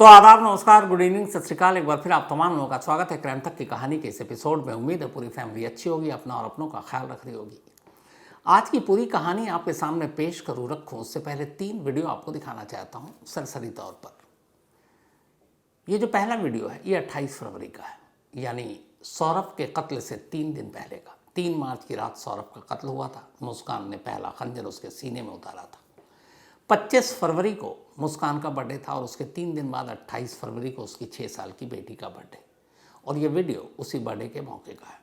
तो आदाब, नमस्कार, गुड इवनिंग, सत श्रीकाल। एक बार फिर आप तमाम लोगों का स्वागत है क्राइम तक की कहानी के इस एपिसोड में। उम्मीद है पूरी फैमिली अच्छी होगी, अपना और अपनों का ख्याल रख रही होगी। आज की पूरी कहानी आपके सामने पेश करूँ रखूँ उससे पहले 3 वीडियो आपको दिखाना चाहता हूँ सरसरी तौर पर। ये जो पहला वीडियो है ये 28 फरवरी का है, यानी सौरभ के कत्ल से 3 दिन पहले का। 3 मार्च की रात सौरभ का कत्ल हुआ था। मुस्कान ने पहला खंजर उसके सीने में उतारा था। 25 फरवरी को मुस्कान का बर्थडे था और उसके 3 दिन बाद 28 फरवरी को उसकी 6 साल की बेटी का बर्थडे, और ये वीडियो उसी बर्थडे के मौके का है।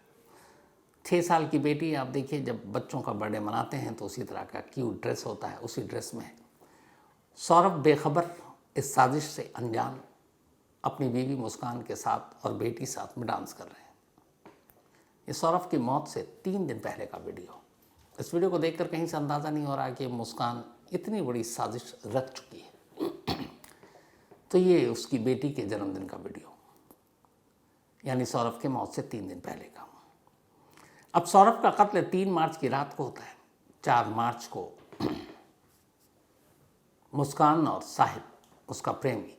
6 साल की बेटी, आप देखिए, जब बच्चों का बर्थडे मनाते हैं तो उसी तरह का क्यूट ड्रेस होता है, उसी ड्रेस में है सौरभ बेखबर, इस साजिश से अनजान, अपनी बीवी मुस्कान के साथ और बेटी साथ में डांस कर रहे हैं। ये सौरभ की मौत से 3 दिन पहले का वीडियो। इस वीडियो को देखकर कहीं से अंदाज़ा नहीं हो रहा कि मुस्कान इतनी बड़ी साजिश रच चुकी है। तो ये उसकी बेटी के जन्मदिन का वीडियो, यानी सौरभ के मौत से 3 दिन पहले का। अब सौरभ का कत्ल 3 मार्च की रात को होता है। 4 मार्च को मुस्कान और साहिब, उसका प्रेमी,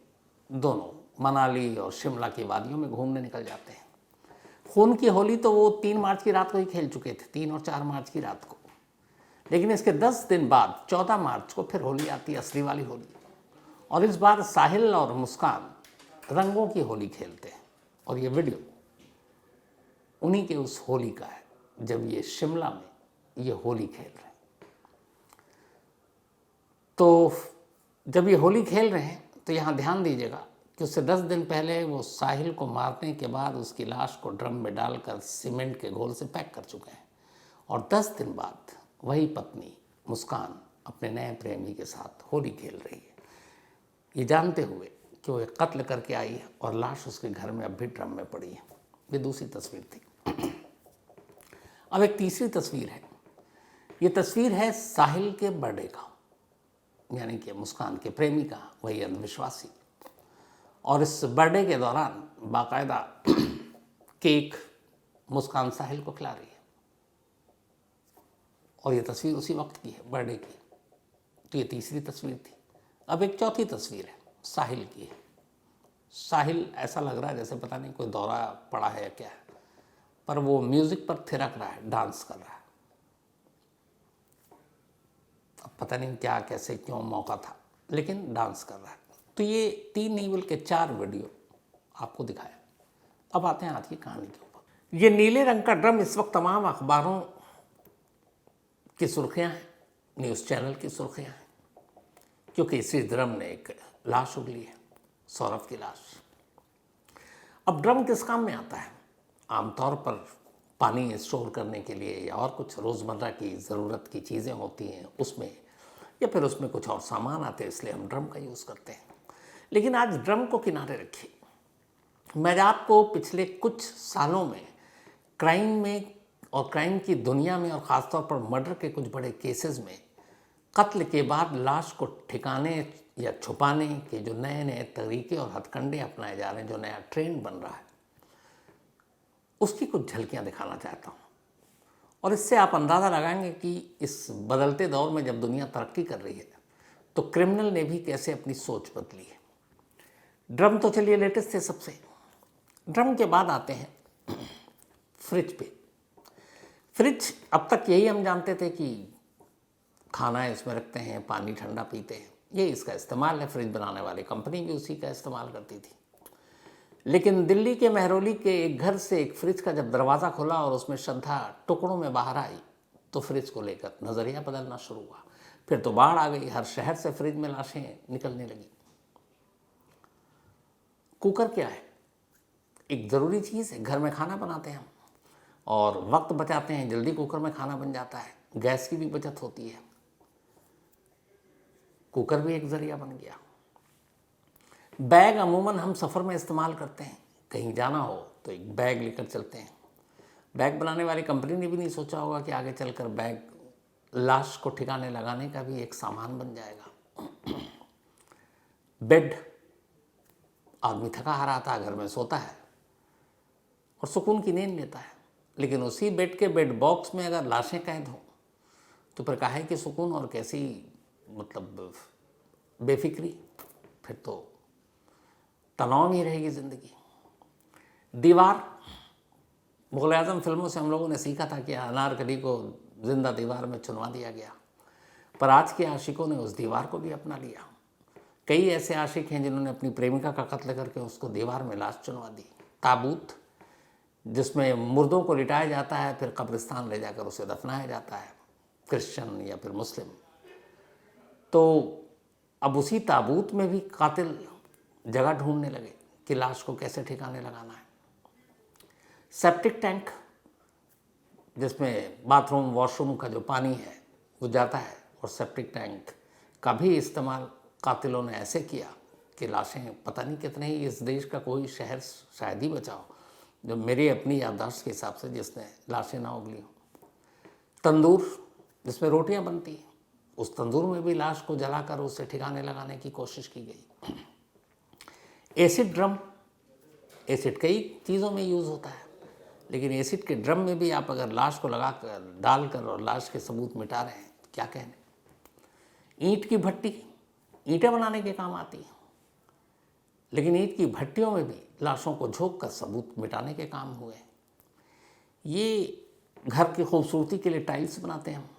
दोनों मनाली और शिमला की वादियों में घूमने निकल जाते हैं। खून की होली तो वो 3 मार्च की रात को ही खेल चुके थे, 3 और 4 मार्च की रात को। लेकिन इसके 10 दिन बाद 14 मार्च को फिर होली आती है, असली वाली होली। और इस बार साहिल और मुस्कान रंगों की होली खेलते हैं, और ये वीडियो उन्हीं के उस होली का है जब ये शिमला में ये होली खेल रहे हैं। तो जब ये होली खेल रहे हैं तो यहाँ ध्यान दीजिएगा कि उससे 10 दिन पहले वो साहिल को मारने के बाद उसकी लाश को ड्रम में डालकर सीमेंट के घोल से पैक कर चुके हैं, और 10 दिन बाद वही पत्नी मुस्कान अपने नए प्रेमी के साथ होली खेल रही है, ये जानते हुए कि वो एक कत्ल करके आई है और लाश उसके घर में अब भी ड्रम में पड़ी है। ये दूसरी तस्वीर थी। अब एक तीसरी तस्वीर है। ये तस्वीर है साहिल के बर्थडे का, यानी कि मुस्कान के प्रेमी का, वही अंधविश्वासी। और इस बर्थडे के दौरान बाकायदा केक मुस्कान साहिल को खिला रही है, और ये तस्वीर उसी वक्त की है, बर्थडे की। तो ये तीसरी तस्वीर थी। अब एक चौथी तस्वीर है, साहिल की है। साहिल ऐसा लग रहा है जैसे पता नहीं कोई दौरा पड़ा है या क्या है, पर वो म्यूजिक पर थिरक रहा है, डांस कर रहा है। अब पता नहीं क्या, कैसे, क्यों मौका था, लेकिन डांस कर रहा है। तो ये 3 नहीं बल्कि 4 वीडियो आपको दिखाया। अब आते हैं आज की कहानी के ऊपर। ये नीले रंग का ड्रम इस वक्त तमाम अखबारों की सुर्खियां हैं, न्यूज़ चैनल की सुर्खियां हैं, क्योंकि इसी ड्रम ने एक लाश उगली है, सौरभ की लाश। अब ड्रम किस काम में आता है? आमतौर पर पानी स्टोर करने के लिए या और कुछ रोज़मर्रा की ज़रूरत की चीज़ें होती हैं उसमें, या फिर उसमें कुछ और सामान आते हैं, इसलिए हम ड्रम का यूज़ करते हैं। लेकिन आज ड्रम को किनारे रखिए। मैं आपको पिछले कुछ सालों में क्राइम में और क्राइम की दुनिया में, और ख़ासतौर पर मर्डर के कुछ बड़े केसेस में, कत्ल के बाद लाश को ठिकाने या छुपाने के जो नए नए तरीके और हथकंडे अपनाए जा रहे हैं, जो नया ट्रेंड बन रहा है, उसकी कुछ झलकियां दिखाना चाहता हूँ। और इससे आप अंदाज़ा लगाएंगे कि इस बदलते दौर में जब दुनिया तरक्की कर रही है तो क्रिमिनल ने भी कैसे अपनी सोच बदली है। ड्रम तो चलिए लेटेस्ट थे सबसे। ड्रम के बाद आते हैं फ्रिज पे। फ्रिज, अब तक यही हम जानते थे कि खाना इसमें रखते हैं, पानी ठंडा पीते हैं, ये इसका इस्तेमाल है। फ्रिज बनाने वाली कंपनी भी उसी का इस्तेमाल करती थी। लेकिन दिल्ली के महरौली के एक घर से एक फ्रिज का जब दरवाज़ा खुला और उसमें श्रद्धा टुकड़ों में बाहर आई, तो फ्रिज को लेकर नज़रिया बदलना शुरू हुआ। फिर तो बाढ़ आ गई, हर शहर से फ्रिज में लाशें निकलने लगी। कुकर क्या है? एक ज़रूरी चीज़ है। घर में खाना बनाते हैं हम और वक्त बचाते हैं, जल्दी कुकर में खाना बन जाता है, गैस की भी बचत होती है। कुकर भी एक ज़रिया बन गया। बैग अमूमन हम सफ़र में इस्तेमाल करते हैं, कहीं जाना हो तो एक बैग लेकर चलते हैं। बैग बनाने वाली कंपनी ने भी नहीं सोचा होगा कि आगे चलकर बैग लाश को ठिकाने लगाने का भी एक सामान बन जाएगा। बेड, आदमी थका हारा आता है, घर में सोता है और सुकून की नींद लेता है, लेकिन उसी बेड के बेड बॉक्स में अगर लाशें कैद हों तो फिर काहे कि सुकून और कैसी, मतलब बेफिक्री। फिर तो तनाव में ही रहेगी ज़िंदगी। दीवार, मुग़ल आज़म फिल्मों से हम लोगों ने सीखा था कि अनारकली को जिंदा दीवार में चुनवा दिया गया, पर आज के आशिकों ने उस दीवार को भी अपना लिया। कई ऐसे आशिक हैं जिन्होंने अपनी प्रेमिका का कत्ल करके उसको दीवार में लाश चुनवा दी। ताबूत, जिसमें मुर्दों को लिटाया जाता है, फिर कब्रिस्तान ले जाकर उसे दफनाया जाता है, क्रिश्चियन या फिर मुस्लिम। तो अब उसी ताबूत में भी कातिल जगह ढूंढने लगे कि लाश को कैसे ठिकाने लगाना है। सेप्टिक टैंक, जिसमें बाथरूम वॉशरूम का जो पानी है वो जाता है, और सेप्टिक टैंक का भी इस्तेमाल कातिलों ने ऐसे किया कि लाशें, पता नहीं कितने ही, इस देश का कोई शहर शायद ही बचा हो जो मेरी अपनी याददाश्त के हिसाब से जिसने लाशें ना उगली हों। तंदूर, जिसमें रोटियां बनती हैं, उस तंदूर में भी लाश को जलाकर उसे ठिकाने लगाने की कोशिश की गई। एसिड ड्रम, एसिड कई चीज़ों में यूज़ होता है, लेकिन एसिड के ड्रम में भी आप अगर लाश को लगा कर डालकर और लाश के सबूत मिटा रहे हैं तो क्या कहने। ईंट की भट्टी, ईंटें बनाने के काम आती हैं, लेकिन ईंट की भट्टियों में भी लाशों को झोंक कर सबूत मिटाने के काम हुए। ये घर की खूबसूरती के लिए टाइल्स बनाते हैं,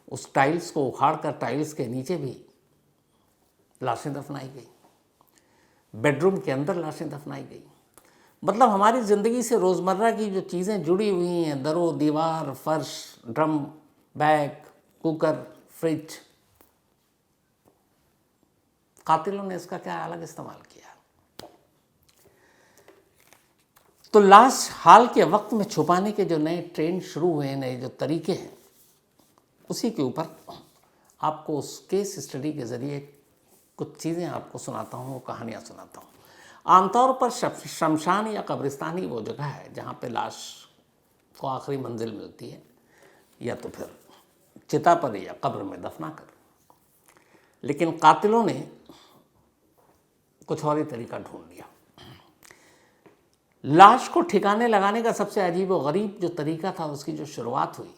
उस टाइल्स को उखाड़ कर टाइल्स के नीचे भी लाशें दफनाई गई, बेडरूम के अंदर लाशें दफनाई गई। मतलब हमारी ज़िंदगी से रोज़मर्रा की जो चीज़ें जुड़ी हुई हैं, दरो दीवार, फर्श, ड्रम, बैग, कुकर, फ्रिज, कातिलों ने इसका क्या अलग इस्तेमाल किया। तो लाश हाल के वक्त में छुपाने के जो नए ट्रेंड शुरू हुए हैं, नए जो तरीके हैं, उसी के ऊपर आपको उस केस स्टडी के ज़रिए कुछ चीज़ें आपको सुनाता हूँ, कहानियाँ सुनाता हूँ। आमतौर पर शमशान या कब्रिस्तान ही वो जगह है जहाँ पे लाश को आखिरी मंजिल मिलती है, या तो फिर चिता पर या कब्र में दफना कर। लेकिन कातिलों ने कुछ और ही तरीका ढूंढ लिया। लाश को ठिकाने लगाने का सबसे अजीब व गरीब जो तरीका था, उसकी जो शुरुआत हुई,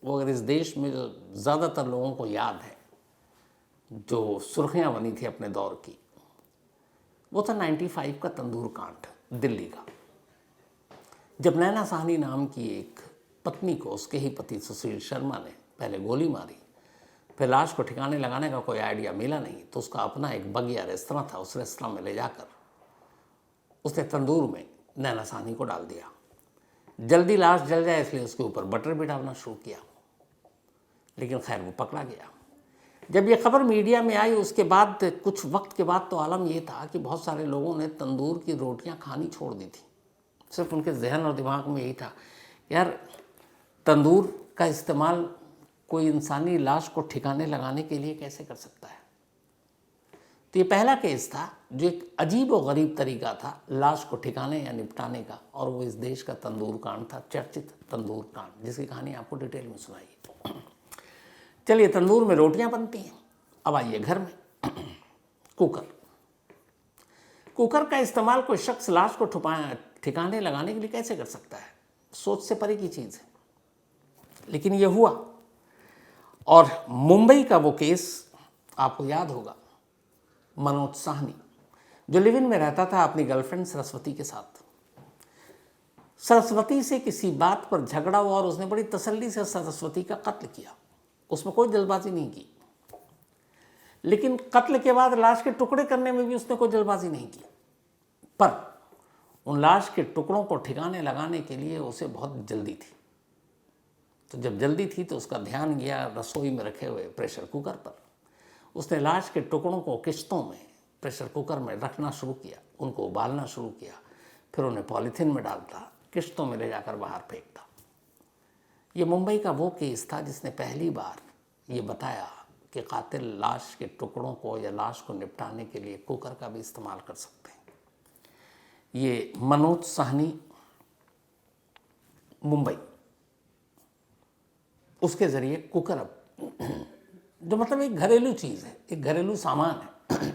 वो अगर इस देश में जो ज़्यादातर लोगों को याद है, जो सुर्खियाँ बनी थी अपने दौर की, वो था 95 का तंदूर कांड दिल्ली का। जब नैना साहनी नाम की एक पत्नी को उसके ही पति सुशील शर्मा ने पहले गोली मारी, फिर लाश को ठिकाने लगाने का कोई आइडिया मिला नहीं, तो उसका अपना एक बगिया रेस्तरां था, उस रेस्तरां में ले जाकर उसने तंदूर में नैना साहनी को डाल दिया। जल्दी लाश जल जाए इसलिए उसके ऊपर बटर भी डालना शुरू किया, लेकिन खैर वो पकड़ा गया। जब ये खबर मीडिया में आई, उसके बाद कुछ वक्त के बाद तो आलम ये था कि बहुत सारे लोगों ने तंदूर की रोटियां खानी छोड़ दी थी। सिर्फ उनके जहन और दिमाग में यही था, यार तंदूर का इस्तेमाल कोई इंसानी लाश को ठिकाने लगाने के लिए कैसे कर सकता है। तो ये पहला केस था जो एक अजीब और गरीब तरीका था लाश को ठिकाने या निपटाने का, और वो इस देश का तंदूर कांड था, चर्चित तंदूर कांड, जिसकी कहानी आपको डिटेल में सुनाई। चलिए, तंदूर में रोटियां बनती हैं। अब आइए घर में। कुकर, कुकर का इस्तेमाल कोई शख्स लाश को ठिकाने लगाने के लिए कैसे कर सकता है, सोच से परे की चीज़ है, लेकिन ये हुआ। और मुंबई का वो केस आपको याद होगा, मनोज साहनी, जो लिव इन में रहता था अपनी गर्लफ्रेंड सरस्वती के साथ। सरस्वती से किसी बात पर झगड़ा हुआ और उसने बड़ी तसल्ली से सरस्वती का कत्ल किया, उसमें कोई जल्दबाजी नहीं की। लेकिन कत्ल के बाद लाश के टुकड़े करने में भी उसने कोई जल्दबाजी नहीं की, पर उन लाश के टुकड़ों को ठिकाने लगाने के लिए उसे बहुत जल्दी थी। तो जब जल्दी थी तो उसका ध्यान गया रसोई में रखे हुए प्रेशर कुकर पर। उसने लाश के टुकड़ों को किश्तों में प्रेशर कुकर में रखना शुरू किया, उनको उबालना शुरू किया, फिर उन्हें पॉलीथीन में डालता, किश्तों में ले जाकर बाहर फेंकता। ये मुंबई का वो केस था जिसने पहली बार ये बताया कि कातिल लाश के टुकड़ों को या लाश को निपटाने के लिए कुकर का भी इस्तेमाल कर सकते हैं। ये मनोज साहनी, मुंबई, उसके ज़रिए कुकर, अब जो मतलब एक घरेलू चीज़ है, एक घरेलू सामान है।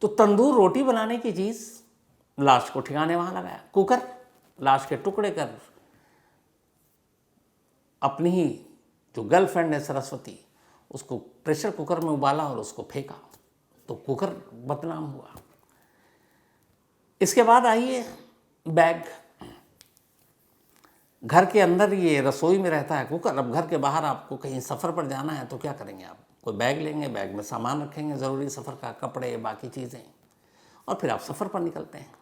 तो तंदूर रोटी बनाने की चीज़, लाश को ठिकाने वहाँ लगाया। कुकर, लाश के टुकड़े कर अपनी ही जो गर्लफ्रेंड है सरस्वती, उसको प्रेशर कुकर में उबाला और उसको फेंका, तो कुकर बदनाम हुआ। इसके बाद आइए बैग। घर के अंदर ये रसोई में रहता है कुकर। अब घर के बाहर आपको कहीं सफ़र पर जाना है तो क्या करेंगे आप? कोई बैग लेंगे, बैग में सामान रखेंगे ज़रूरी सफ़र का, कपड़े, बाकी चीज़ें, और फिर आप सफ़र पर निकलते हैं।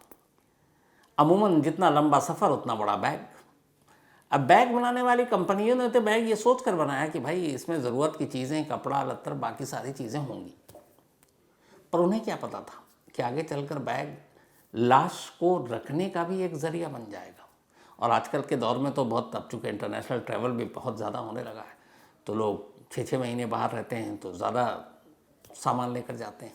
अमूमन जितना लंबा सफ़र उतना बड़ा बैग। अब बैग बनाने वाली कंपनियों ने तो बैग ये सोच कर बनाया कि भाई इसमें ज़रूरत की चीज़ें, कपड़ा लत्तर, बाकी सारी चीज़ें होंगी, पर उन्हें क्या पता था कि आगे चलकर बैग लाश को रखने का भी एक ज़रिया बन जाएगा। और आजकल के दौर में तो बहुत, अब चूँकि इंटरनेशनल ट्रैवल भी बहुत ज़्यादा होने लगा है, तो लोग 6-6 महीने बाहर रहते हैं तो ज़्यादा सामान लेकर जाते हैं,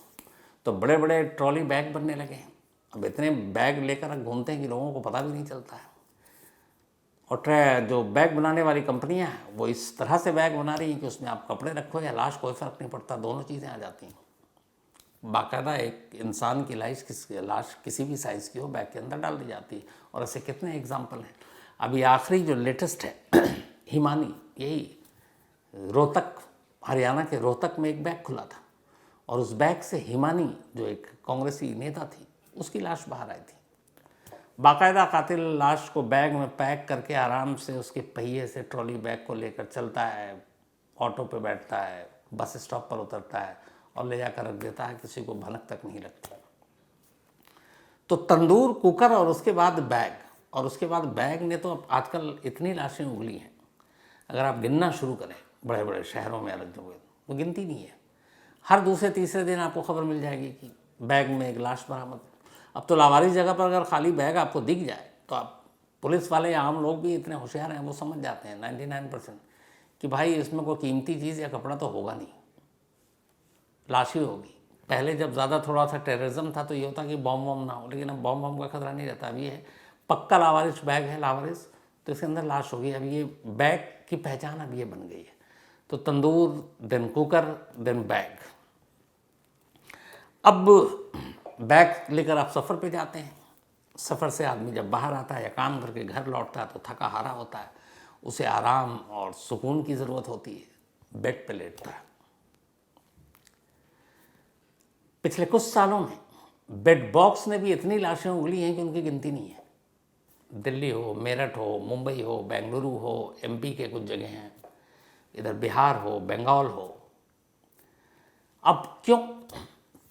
तो बड़े बड़े ट्रॉली बैग बनने लगे हैं। अब इतने बैग लेकर घूमते हैं कि लोगों को पता भी नहीं चलता है। और जो बैग बनाने वाली कंपनियां हैं वो इस तरह से बैग बना रही हैं कि उसमें आप कपड़े रखो या लाश, कोई फ़र्क नहीं पड़ता, दोनों चीज़ें आ जाती हैं। बाकायदा एक इंसान की लाश किसी भी साइज़ की हो, बैग के अंदर डाल दी जाती है। और ऐसे कितने एग्जाम्पल हैं। अभी आखिरी जो लेटेस्ट है हिमानी, यही रोहतक, हरियाणा के रोहतक में एक बैग खुला था, और उस बैग से हिमानी जो एक कांग्रेसी नेता थी उसकी लाश बाहर आई थी। बाकायदा कातिल लाश को बैग में पैक करके आराम से उसके पहिए से ट्रॉली बैग को लेकर चलता है, ऑटो पे बैठता है, बस स्टॉप पर उतरता है और ले जाकर रख देता है, किसी को भनक तक नहीं लगती। तो तंदूर, कुकर और उसके बाद बैग, और उसके बाद बैग ने तो आजकल इतनी लाशें उगली हैं, अगर आप गिनना शुरू करें बड़े बड़े शहरों में अलग जगह, वो गिनती नहीं है। हर दूसरे तीसरे दिन आपको खबर मिल जाएगी कि बैग में एक लाश बरामद। अब तो लावारिस जगह पर अगर खाली बैग आपको दिख जाए तो आप, पुलिस वाले, आम लोग भी इतने होशियार हैं, वो समझ जाते हैं 99% कि भाई इसमें कोई कीमती चीज़ या कपड़ा तो होगा नहीं, लाश ही होगी। पहले जब ज़्यादा थोड़ा सा टेररिज्म था तो ये होता कि बॉम्ब वॉम्ब ना हो, लेकिन अब बॉम्ब वॉम्ब का खतरा नहीं रहता। अभी है पक्का लावारिस बैग है, लावारिस, तो इसके अंदर लाश होगी। अब ये बैग की पहचान अब ये बन गई है। तो तंदूर, देन कुकर, देन बैग। अब बैग लेकर आप सफ़र पे जाते हैं। सफ़र से आदमी जब बाहर आता है या काम करके घर लौटता है तो थका हारा होता है, उसे आराम और सुकून की ज़रूरत होती है, बेड पे लेटता है। पिछले कुछ सालों में बेड बॉक्स ने भी इतनी लाशें उगली हैं कि उनकी गिनती नहीं है। दिल्ली हो, मेरठ हो, मुंबई हो, बेंगलुरु हो, एमपी के कुछ जगह हैं, इधर बिहार हो, बंगाल हो। अब क्यों?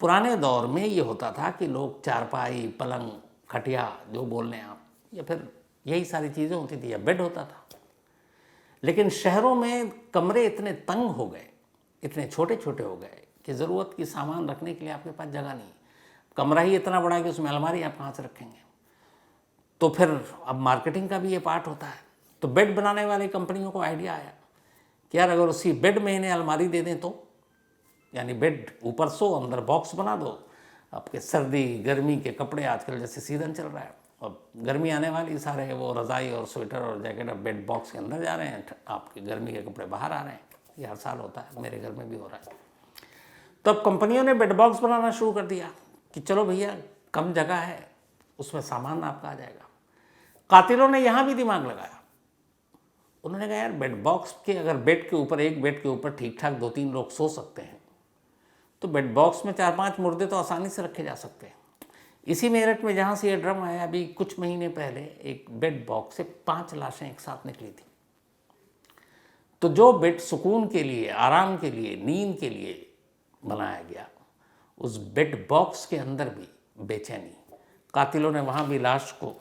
पुराने दौर में ये होता था कि लोग चारपाई, पलंग, खटिया, जो बोल लें आप, या फिर यही सारी चीज़ें होती थी, या बेड होता था। लेकिन शहरों में कमरे इतने तंग हो गए, इतने छोटे छोटे हो गए कि ज़रूरत की सामान रखने के लिए आपके पास जगह नहीं। कमरा ही इतना बड़ा है कि उसमें अलमारी आप कहाँ से रखेंगे। तो फिर अब मार्केटिंग का भी ये पार्ट होता है। तो बेड बनाने वाली कंपनियों को आइडिया आया कि यार अगर उसी बेड में इन्हें अलमारी दे दें तो, यानी बेड ऊपर सो, अंदर बॉक्स बना दो, आपके सर्दी गर्मी के कपड़े, आजकल जैसे सीज़न चल रहा है और गर्मी आने वाली, सारे वो रज़ाई और स्वेटर और जैकेट अब बेड बॉक्स के अंदर जा रहे हैं, आपके गर्मी के कपड़े बाहर आ रहे हैं। ये हर साल होता है, मेरे घर में भी हो रहा है। तो अब कंपनियों ने बेड बॉक्स बनाना शुरू कर दिया कि चलो भैया कम जगह है, उसमें सामान आपका आ जाएगा। कातिलों ने यहाँ भी दिमाग लगाया। उन्होंने कहा यार बेड बॉक्स के, अगर बेड के ऊपर, एक बेड के ऊपर ठीक ठाक 2-3 लोग सो सकते हैं, तो बेड बॉक्स में 4-5 मुर्दे तो आसानी से रखे जा सकते हैं। इसी मेरठ में जहाँ से ये ड्रम आया, अभी कुछ महीने पहले एक बेड बॉक्स से 5 लाशें एक साथ निकली थी। तो जो बेड सुकून के लिए, आराम के लिए, नींद के लिए बनाया गया, उस बेड बॉक्स के अंदर भी बेचैनी। कातिलों ने वहाँ भी लाश को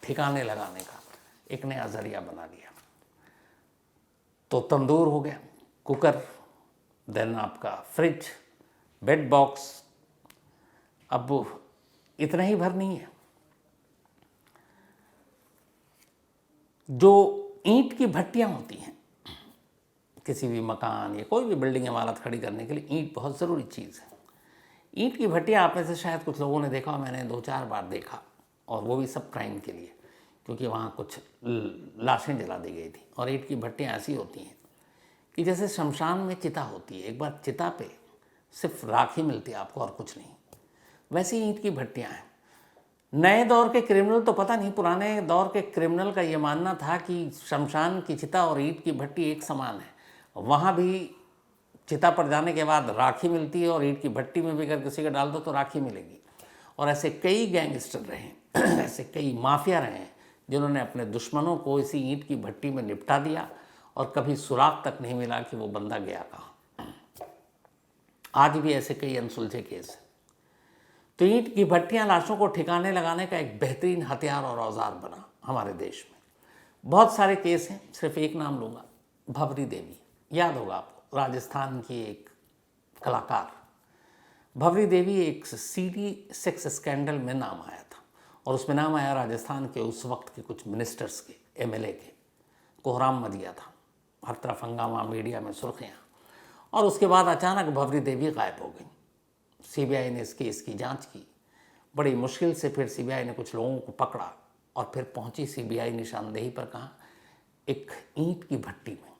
ठिकाने लगाने का एक नया जरिया बना लिया। तो तंदूर हो गया, कुकर, देन आपका फ्रिज, बेड बॉक्स। अब इतना ही भर नहीं है, जो ईंट की भट्टियाँ होती हैं, किसी भी मकान या कोई भी बिल्डिंग इमारत खड़ी करने के लिए ईंट बहुत ज़रूरी चीज़ है। ईंट की भट्टियाँ आप में से शायद कुछ लोगों ने देखा, मैंने 2-4 बार देखा, और वो भी सब क्राइम के लिए, क्योंकि वहाँ कुछ लाशें जला दी गई थी। और ईंट की भट्टियाँ ऐसी होती हैं कि जैसे शमशान में चिता होती है, एक बार चिता पे सिर्फ राख ही मिलती है आपको और कुछ नहीं, वैसी ईंट की भट्टियाँ हैं। नए दौर के क्रिमिनल तो पता नहीं, पुराने दौर के क्रिमिनल का ये मानना था कि शमशान की चिता और ईंट की भट्टी एक समान है। वहाँ भी चिता पर जाने के बाद राखी मिलती है, और ईंट की भट्टी में भी अगर किसी का डाल दो तो राखी मिलेगी। और ऐसे कई गैंगस्टर रहे हैं ऐसे कई माफिया रहे हैं जिन्होंने अपने दुश्मनों को इसी ईंट की भट्टी में निपटा दिया और कभी सुराग तक नहीं मिला कि वो बंदा गया कहाँ। आज भी ऐसे कई अनसुलझे केस हैं। तो ईंट की भट्टियां लाशों को ठिकाने लगाने का एक बेहतरीन हथियार और औजार बना हमारे देश में। बहुत सारे केस हैं, सिर्फ एक नाम लूँगा, भवरी देवी। याद होगा आपको, राजस्थान की एक कलाकार भवरी देवी, एक सीडी सेक्स स्कैंडल में नाम आया था और उसमें नाम आया राजस्थान के उस वक्त के कुछ मिनिस्टर्स के, एमएलए के। कोहराम मच गया था, हर तरफ हंगामा, मीडिया में सुर्खियाँ। और उसके बाद अचानक भवरी देवी गायब हो गई। सीबीआई ने इस केस की जांच की, बड़ी मुश्किल से फिर सीबीआई ने कुछ लोगों को पकड़ा और फिर पहुंची सीबीआई निशानदेही पर, कहाँ, एक ईंट की भट्टी में।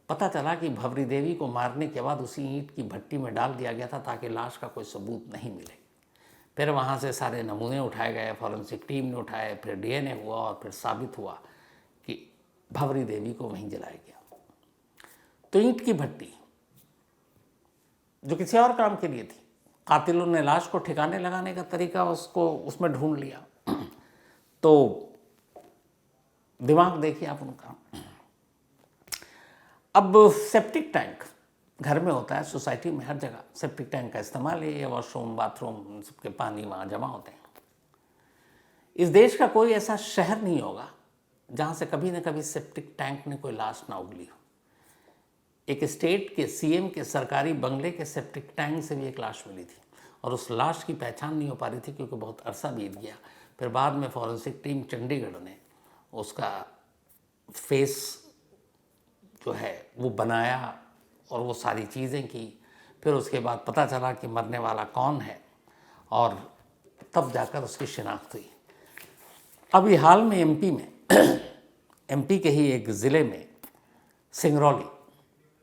पता चला कि भवरी देवी को मारने के बाद उसी ईंट की भट्टी में डाल दिया गया था ताकि लाश का कोई सबूत नहीं मिले। फिर वहाँ से सारे नमूने उठाए गए, फॉरेंसिक टीम ने उठाए, फिर डीएनए हुआ और फिर साबित हुआ कि भवरी देवी को वहीं जलाया गया। तो ईंट की भट्टी जो किसी और काम के लिए थी, कातिलों ने लाश को ठिकाने लगाने का तरीका उसको उसमें ढूंढ लिया। तो दिमाग देखिए आप उनका। अब सेप्टिक टैंक घर में होता है, सोसाइटी में हर जगह सेप्टिक टैंक का इस्तेमाल है। ये वॉशरूम, बाथरूम, सबके पानी वहाँ जमा होते हैं। इस देश का कोई ऐसा शहर नहीं होगा जहाँ से कभी न कभी सेप्टिक टैंक ने कोई लाश ना उगली हो। एक स्टेट के सीएम के सरकारी बंगले के सेप्टिक टैंक से भी एक लाश मिली थी और उस लाश की पहचान नहीं हो पा रही थी क्योंकि बहुत अरसा बीत गया। फिर बाद में फॉरेंसिक टीम चंडीगढ़ ने उसका फेस जो है वो बनाया और वो सारी चीज़ें की। फिर उसके बाद पता चला कि मरने वाला कौन है और तब जाकर उसकी शिनाख्त हुई। अभी हाल में एमपी में एमपी के ही एक ज़िले में सिंगरौली,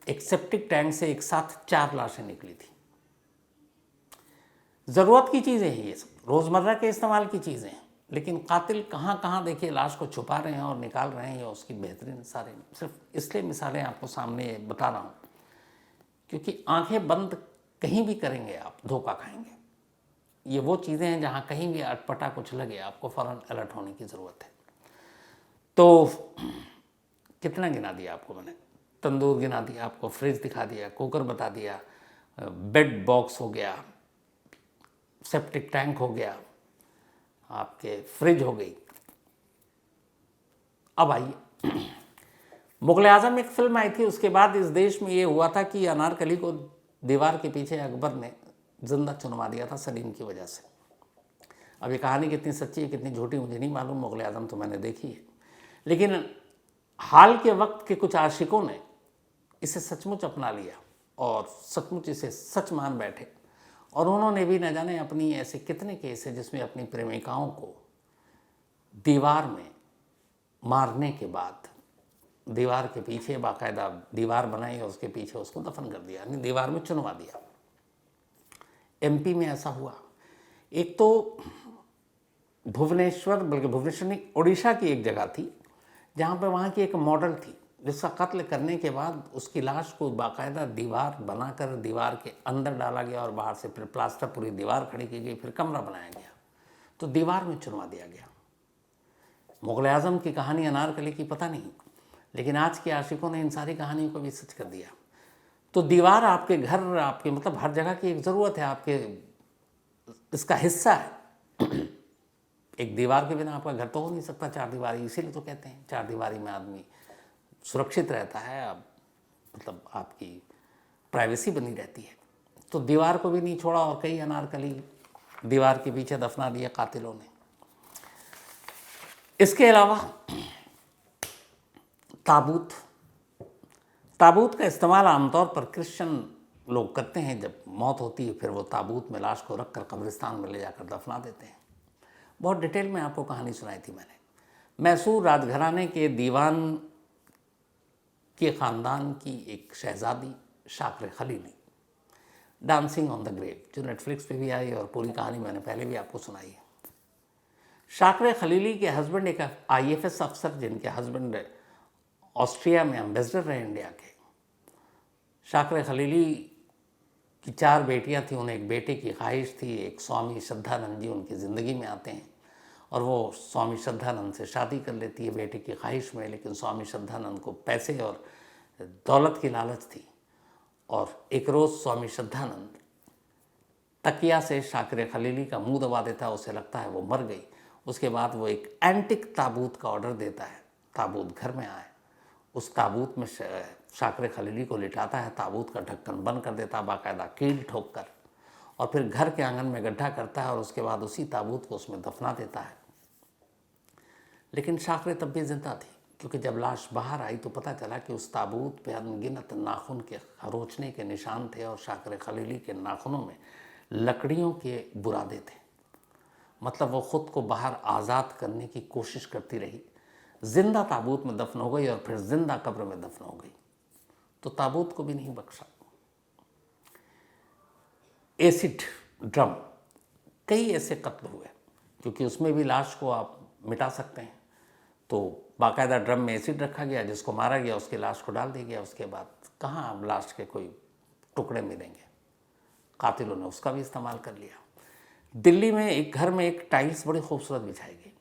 एक सेप्टिक टैंक से एक साथ 4 लाशें निकली थी। ज़रूरत की चीज़ें हैं ये सब, रोज़मर्रा के इस्तेमाल की चीज़ें हैं, लेकिन कातिल कहाँ कहाँ देखिए लाश को छुपा रहे हैं और निकाल रहे हैं। या उसकी बेहतरीन सारे, सिर्फ इसलिए मिसालें आपको सामने बता रहा हूँ क्योंकि आंखें बंद कहीं भी करेंगे आप धोखा खाएंगे। ये वो चीज़ें हैं जहाँ कहीं भी अटपटा कुछ लगे आपको फ़ौरन अलर्ट होने की ज़रूरत है। तो कितना गिना दिया आपको मैंने, तंदूर गिना दिया आपको, फ्रिज दिखा दिया, कुकर बता दिया, बेड बॉक्स हो गया, सेप्टिक टैंक हो गया, आपके फ्रिज हो गई। अब आइए, मुगल आजम एक फिल्म आई थी, उसके बाद इस देश में ये हुआ था कि अनारकली को दीवार के पीछे अकबर ने जिंदा चुनवा दिया था सलीम की वजह से। अब ये कहानी कितनी सच्ची है कितनी झूठी मुझे नहीं मालूम, मुगल आजम तो मैंने देखी है, लेकिन हाल के वक्त के कुछ आशिकों ने इसे सचमुच अपना लिया और सचमुच इसे सच मान बैठे। और उन्होंने भी न जाने अपनी ऐसे कितने केस हैं जिसमें अपनी प्रेमिकाओं को दीवार में मारने के बाद दीवार के पीछे बाकायदा दीवार बनाई और उसके पीछे उसको दफन कर दिया, यानी दीवार में चुनवा दिया। एमपी में ऐसा हुआ। एक तो भुवनेश्वर, बल्कि भुवनेश्वर नहीं, उड़ीसा की एक जगह थी जहाँ पर वहाँ की एक मॉडल थी जिसका कत्ल करने के बाद उसकी लाश को बाकायदा दीवार बनाकर दीवार के अंदर डाला गया और बाहर से फिर प्लास्टर पूरी दीवार खड़ी की गई, फिर कमरा बनाया गया, तो दीवार में चुनवा दिया गया। मुगल आजम की कहानी अनारकली की पता नहीं, लेकिन आज के आशिकों ने इन सारी कहानियों को भी सच कर दिया। तो दीवार आपके घर, आपके मतलब हर जगह की एक ज़रूरत है, आपके इसका हिस्सा है। एक दीवार के बिना आपका घर तो हो नहीं सकता, 4 दीवारी, इसीलिए तो कहते हैं 4 दीवारी में आदमी सुरक्षित रहता है, अब मतलब आपकी प्राइवेसी बनी रहती है। तो दीवार को भी नहीं छोड़ा और कई अनारकली दीवार के पीछे दफना दिया कातिलों ने। इसके अलावा ताबूत का इस्तेमाल आमतौर पर क्रिश्चियन लोग करते हैं। जब मौत होती है फिर वो ताबूत में लाश को रखकर कब्रिस्तान में ले जाकर दफना देते हैं। बहुत डिटेल में आपको कहानी सुनाई थी मैंने। मैसूर राजघराने के दीवान के ख़ानदान की एक शहज़ादी Shakereh Khaleeli, dancing on the grave, जो नेटफ्लिक्स पे भी आई और पूरी कहानी मैंने पहले भी आपको सुनाई है। शाक्र खलीली के हस्बैंड एक आईएफएस अफसर, जिनके हस्बैंड ऑस्ट्रिया में एम्बेसडर रहे इंडिया के। शाक्र खलीली कि 4 बेटियां थी, उन्हें एक बेटे की ख्वाहिश थी। एक स्वामी श्रद्धानंद जी उनकी ज़िंदगी में आते हैं और वो स्वामी श्रद्धानंद से शादी कर लेती है बेटे की ख्वाहिश में। लेकिन स्वामी श्रद्धानंद को पैसे और दौलत की लालच थी और एक रोज़ स्वामी श्रद्धानंद तकिया से शाकिर खलीली का मुंह दबा देता है, उसे लगता है वो मर गई। उसके बाद वो एक एंटिक ताबूत का ऑर्डर देता है, ताबूत घर में आए। उस ताबूत में शाकिर खलीली को लिटाता है, ताबूत का ढक्कन बंद कर देता है बाकायदा कील ठोक कर, और फिर घर के आंगन में गड्ढा करता है और उसके बाद उसी ताबूत को उसमें दफना देता है। लेकिन शाकिर तब भी जिंदा थी, क्योंकि जब लाश बाहर आई तो पता चला कि उस ताबूत पे अनगिनत नाखून के खरोचने के निशान थे और शाकिर खलीली के नाखूनों में लकड़ियों के बुरादे थे। मतलब वो खुद को बाहर आज़ाद करने की कोशिश करती रही। जिंदा ताबूत में दफन हो गई और फिर जिंदा कब्र में दफन हो गई, तो ताबूत को भी नहीं बख्शा। एसिड ड्रम, कई ऐसे कत्ल हुए, क्योंकि उसमें भी लाश को आप मिटा सकते हैं। तो बाकायदा ड्रम में एसिड रखा गया, जिसको मारा गया उसकी लाश को डाल दिया गया। उसके बाद कहाँ अब लाश के कोई टुकड़े मिलेंगे, कातिलों ने उसका भी इस्तेमाल कर लिया। दिल्ली में एक घर में एक टाइल्स बड़ी खूबसूरत बिछाई गई,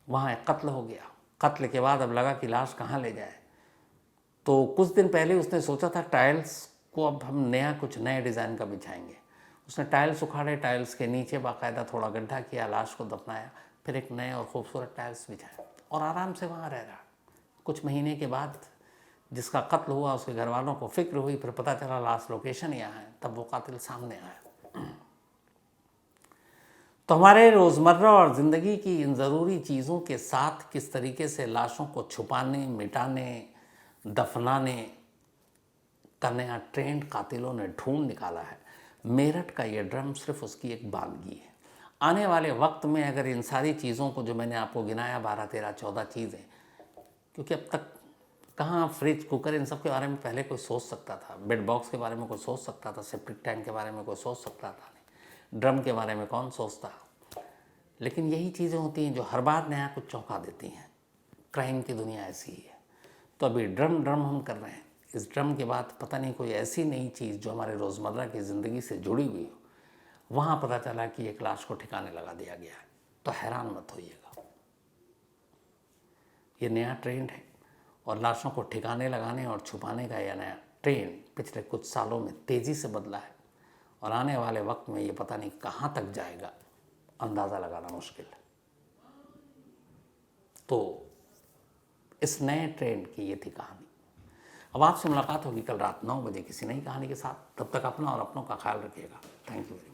वहाँ एक कत्ल हो गया। कत्ल के बाद अब लगा कि लाश कहाँ ले जाए, तो कुछ दिन पहले उसने सोचा था टाइल्स को अब हम कुछ नए डिज़ाइन का बिछाएंगे। उसने टाइल्स उखाड़े, टाइल्स के नीचे बाकायदा थोड़ा गड्ढा किया, लाश को दफनाया, फिर एक नए और खूबसूरत टाइल्स बिछाया और आराम से वहाँ रह रहा। कुछ महीने के बाद जिसका कत्ल हुआ उसके घर वालों को फिक्र हुई, फिर पता चला लाश लोकेशन यहाँ है, तब वो कातिल सामने आया। तो हमारे रोज़मर्रा और ज़िंदगी की इन ज़रूरी चीज़ों के साथ किस तरीके से लाशों को छुपाने, मिटाने, दफनाने का नया ट्रेंड कातिलों ने ढूंढ निकाला है। मेरठ का ये ड्रम सिर्फ उसकी एक बानगी है। आने वाले वक्त में अगर इन सारी चीज़ों को, जो मैंने आपको गिनाया 12, 13, 14 चीज़ें, क्योंकि अब तक कहाँ फ्रिज, कुकर, इन सब के बारे में पहले कोई सोच सकता था? बेड बॉक्स के बारे में कोई सोच सकता था? सेप्टिक टैंक के बारे में कोई सोच सकता था? नहीं। ड्रम के बारे में कौन सोचता? लेकिन यही चीज़ें होती हैं जो हर बार नया कुछ चौंका देती हैं। क्राइम की दुनिया ऐसी ही है। तो अभी ड्रम हम कर रहे हैं। इस ड्रम के बाद पता नहीं कोई ऐसी नई चीज़ जो हमारे रोज़मर्रा की ज़िंदगी से जुड़ी हुई हो। वहाँ पता चला कि एक लाश को ठिकाने लगा दिया गया है, तो हैरान मत होइएगा। ये नया ट्रेंड है और लाशों को ठिकाने लगाने और छुपाने का यह नया ट्रेंड पिछले कुछ सालों में तेज़ी से बदला है और आने वाले वक्त में ये पता नहीं कहाँ तक जाएगा, अंदाज़ा लगाना मुश्किल है। तो इस नए ट्रेंड की ये थी कहानी। अब आपसे मुलाकात होगी कल रात 9 बजे किसी नई कहानी के साथ। तब तक अपना और अपनों का ख्याल रखिएगा। Thank you very much.